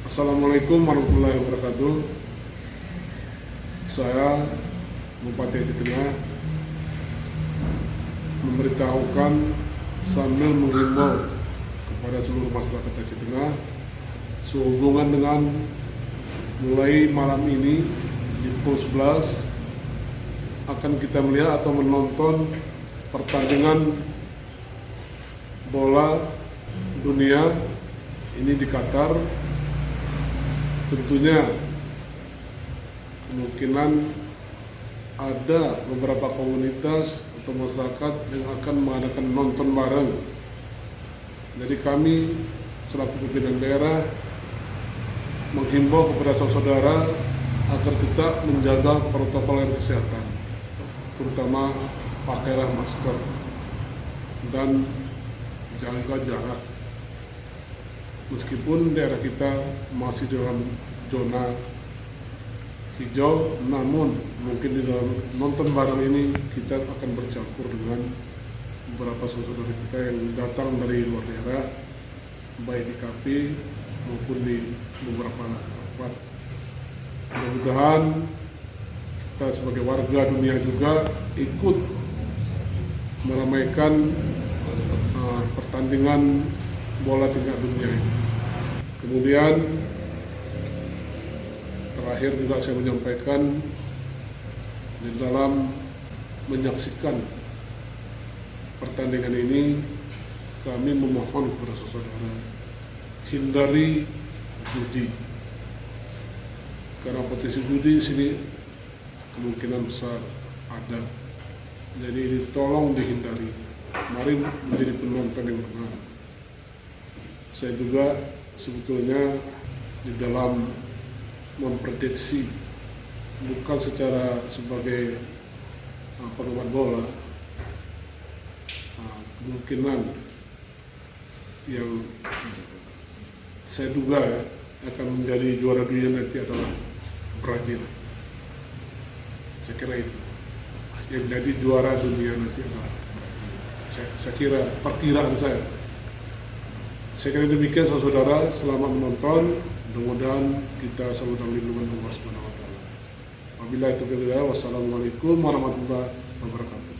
Assalamualaikum warahmatullahi wabarakatuh. Saya Bupati Aceh Tengah memberitahukan sambil menghimbau kepada seluruh masyarakat Aceh Tengah sehubungan dengan mulai malam ini di pukul 11 akan kita melihat atau menonton pertandingan bola dunia ini di Qatar. Tentunya kemungkinan ada beberapa komunitas atau masyarakat yang akan mengadakan nonton bareng. Jadi kami selaku pimpinan daerah menghimbau kepada saudara agar tetap menjaga protokol kesehatan, terutama pakailah masker dan jaga jarak. Meskipun daerah kita masih dalam zona hijau, namun mungkin di dalam nonton bareng ini kita akan bercampur dengan beberapa saudara kita yang datang dari luar daerah, baik di KP maupun di beberapa tempat. Mudah-mudahan kita sebagai warga dunia juga ikut meramaikan pertandingan bola tingkat dunia ini. Kemudian terakhir juga saya menyampaikan di dalam menyaksikan pertandingan ini kami memohon kepada saudara hindari judi, karena potensi judi di sini kemungkinan besar ada. Jadi ini tolong dihindari. Mari menjadi penonton yang benar. Saya juga sebetulnya di dalam memprediksi, bukan secara sebagai penggemar bola, kemungkinan yang saya duga akan menjadi juara dunia nanti adalah Brazil. Saya kira itu yang jadi juara dunia nanti adalah Brazil. Saya kira perkiraan saya. Saya kira demikian saudara, selamat menonton. Mudah-mudahan kita selalu dalam lindungan Allah Subhanahu wa taala. Wabillahi taufiq wal hidayah. Wassalamualaikum warahmatullahi wabarakatuh.